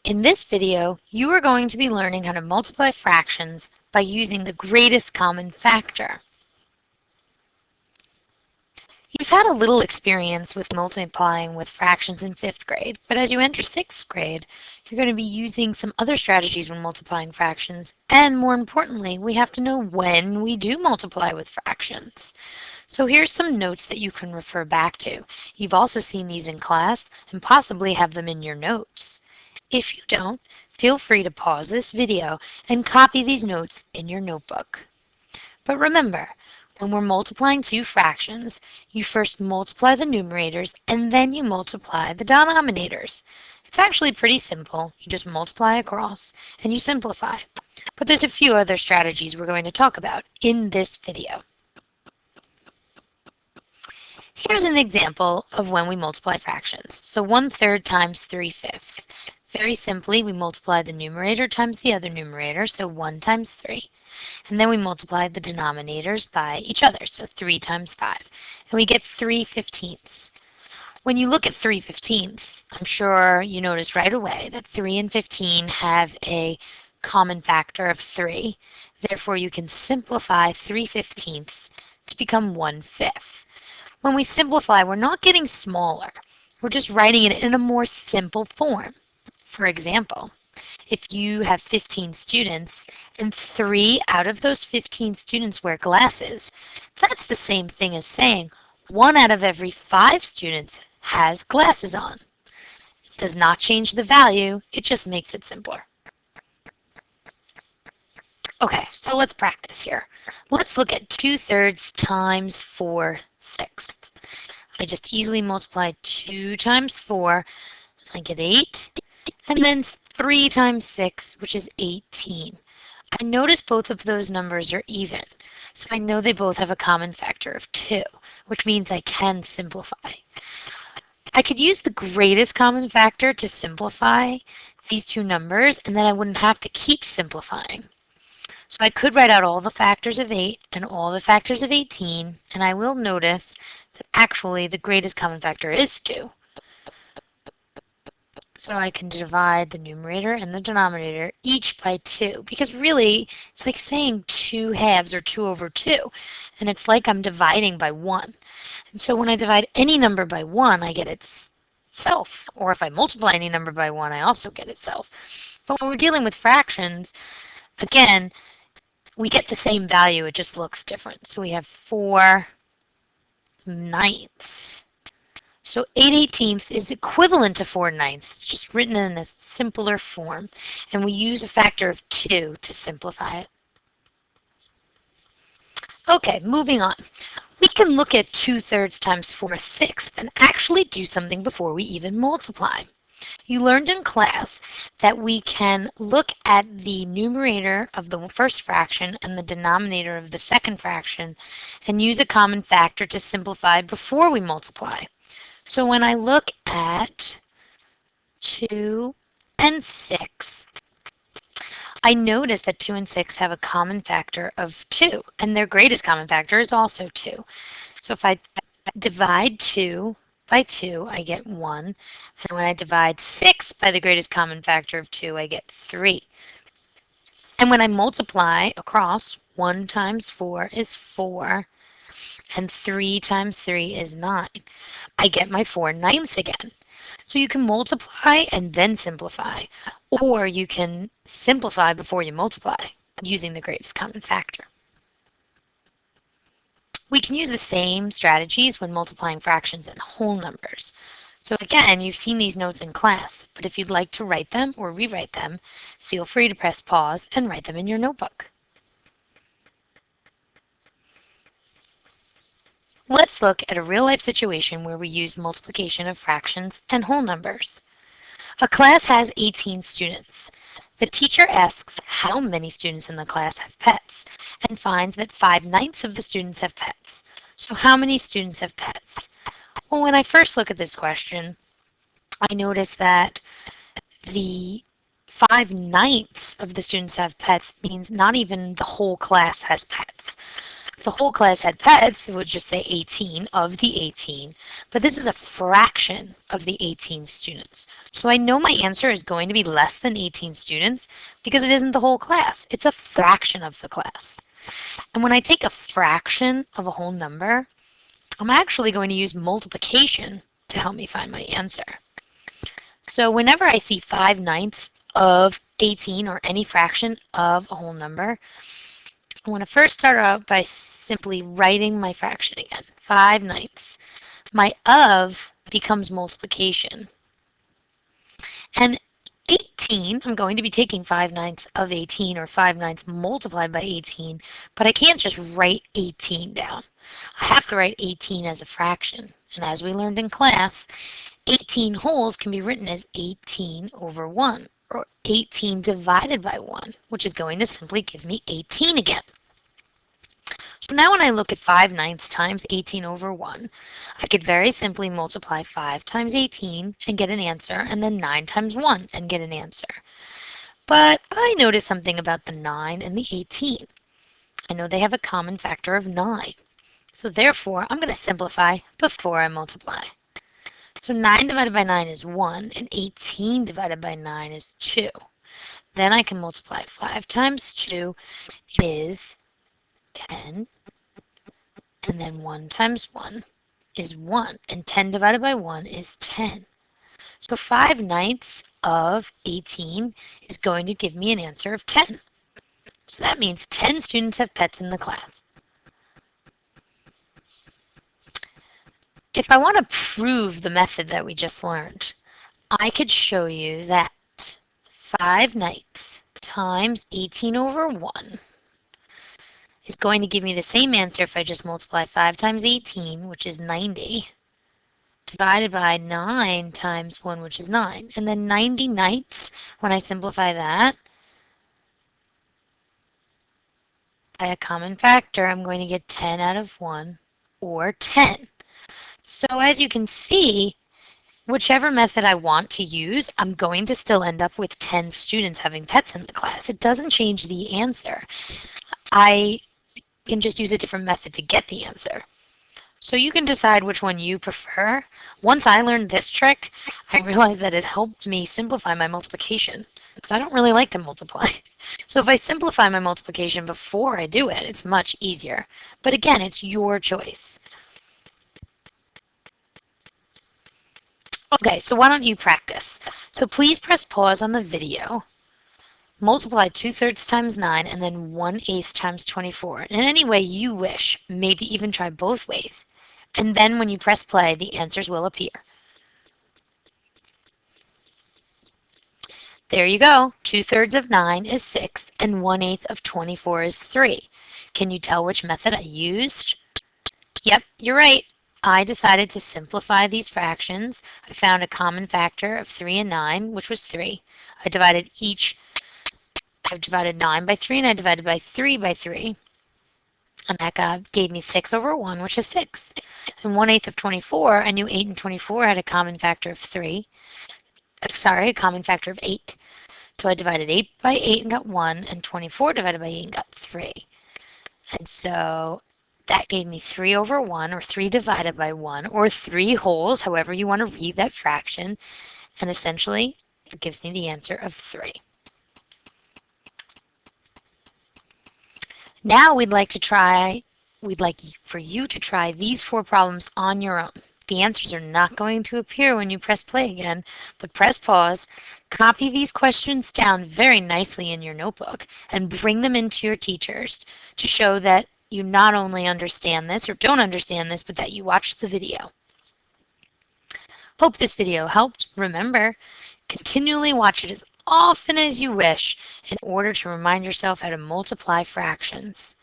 In this video, you are going to be learning how to multiply fractions by using the greatest common factor. You've had a little experience with multiplying with fractions in 5th grade, but as you enter 6th grade, you're going to be using some other strategies when multiplying fractions, and more importantly, we have to know when we do multiply with fractions. So here's some notes that you can refer back to. You've also seen these in class and possibly have them in your notes. If you don't, feel free to pause this video and copy these notes in your notebook. But remember, when we're multiplying two fractions, you first multiply the numerators and then you multiply the denominators. It's actually pretty simple. You just multiply across and you simplify. But there's a few other strategies we're going to talk about in this video. Here's an example of when we multiply fractions. So 1/3 times 3/5. Very simply, we multiply the numerator times the other numerator, so 1 times 3. And then we multiply the denominators by each other, so 3 times 5. And we get 3/15. When you look at 3/15, I'm sure you notice right away that 3 and 15 have a common factor of 3. Therefore, you can simplify 3/15 to become 1/5. When we simplify, we're not getting smaller. We're just writing it in a more simple form. For example, if you have 15 students and 3 out of those 15 students wear glasses, that's the same thing as saying 1 out of every 5 students has glasses on. It does not change the value, it just makes it simpler. Okay, so let's practice here. Let's look at 2/3 times 4/6. I just easily multiply 2 times 4, I get 8. And then 3 times 6, which is 18. I notice both of those numbers are even, so I know they both have a common factor of 2, which means I can simplify. I could use the greatest common factor to simplify these two numbers, and then I wouldn't have to keep simplifying. So I could write out all the factors of 8 and all the factors of 18, and I will notice that actually the greatest common factor is 2. So I can divide the numerator and the denominator each by 2, because really it's like saying 2 halves or 2 over 2, and it's like I'm dividing by 1. And so when I divide any number by 1, I get itself, or if I multiply any number by 1, I also get itself. But when we're dealing with fractions, again, we get the same value, it just looks different. So we have 4/9. So 8/18 is equivalent to 4/9. It's just written in a simpler form, and we use a factor of 2 to simplify it. Okay, moving on. We can look at 2/3 times 4/6 and actually do something before we even multiply. You learned in class that we can look at the numerator of the first fraction and the denominator of the second fraction and use a common factor to simplify before we multiply. So when I look at 2 and 6, I notice that 2 and 6 have a common factor of 2, and their greatest common factor is also 2. So if I divide 2 by 2, I get 1, and when I divide 6 by the greatest common factor of 2, I get 3. And when I multiply across, 1 times 4 is 4, and 3 times 3 is 9. I get my 4/9 again. So you can multiply and then simplify, or you can simplify before you multiply using the greatest common factor. We can use the same strategies when multiplying fractions and whole numbers. So again, you've seen these notes in class, but if you'd like to write them or rewrite them, feel free to press pause and write them in your notebook. Let's look at a real-life situation where we use multiplication of fractions and whole numbers. A class has 18 students. The teacher asks how many students in the class have pets and finds that 5/9 of the students have pets. So how many students have pets? Well, when I first look at this question, I notice that the 5/9 of the students have pets means not even the whole class has pets. the whole class had pets, it would just say 18 of the 18, but this is a fraction of the 18 students. So I know my answer is going to be less than 18 students because it isn't the whole class. It's a fraction of the class. And when I take a fraction of a whole number, I'm actually going to use multiplication to help me find my answer. So whenever I see 5/9 of 18 or any fraction of a whole number, I want to first start out by simply writing my fraction again. 5/9. My of becomes multiplication. And 18, I'm going to be taking 5/9 of 18 or 5/9 multiplied by 18, but I can't just write 18 down. I have to write 18 as a fraction. And as we learned in class, 18 wholes can be written as 18 over 1 or 18 divided by 1, which is going to simply give me 18 again. So now when I look at 5/9 times 18 over 1, I could very simply multiply 5 times 18 and get an answer, and then 9 times 1 and get an answer. But I noticed something about the 9 and the 18. I know they have a common factor of 9. So therefore, I'm going to simplify before I multiply. So 9 divided by 9 is 1, and 18 divided by 9 is 2. Then I can multiply 5 times 2 is 10, and then 1 times 1 is 1, and 10 divided by 1 is 10. So 5/9 of 18 is going to give me an answer of 10. So that means 10 students have pets in the class. If I want to prove the method that we just learned, I could show you that 5/9 times 18 over 1 is going to give me the same answer if I just multiply 5 times 18, which is 90, divided by 9 times 1, which is 9. And then 90/9, when I simplify that by a common factor, I'm going to get 10 out of 1, or 10. So as you can see, whichever method I want to use, I'm going to still end up with 10 students having pets in the class. It doesn't change the answer. I can just use a different method to get the answer. So you can decide which one you prefer. Once I learned this trick, I realized that it helped me simplify my multiplication, because I don't really like to multiply. So if I simplify my multiplication before I do it, it's much easier. But again, it's your choice. Okay, so why don't you practice? So please press pause on the video. Multiply 2/3 times 9 and then 1/8 times 24 in any way you wish. Maybe even try both ways. And then when you press play, the answers will appear. There you go. 2/3 of 9 is 6 and 1/8 of 24 is 3. Can you tell which method I used? Yep, you're right. I decided to simplify these fractions. I found a common factor of 3 and 9, which was 3. I divided 9 by 3, and I divided by 3 by 3. And that gave me 6 over 1, which is 6. And 1/8 of 24, I knew 8 and 24 had a common factor of 3. Sorry, a common factor of 8. So I divided 8 by 8 and got 1, and 24 divided by 8 and got 3. And so that gave me 3 over 1, or 3 divided by 1, or 3 wholes, however you want to read that fraction. And essentially, it gives me the answer of 3. Now we'd like for you to try these 4 problems on your own. The answers are not going to appear when you press play again, but press pause, copy these questions down very nicely in your notebook, and bring them into your teachers to show that you not only understand this or don't understand this, but that you watched the video. Hope this video helped. Remember, continually watch it as often as you wish in order to remind yourself how to multiply fractions.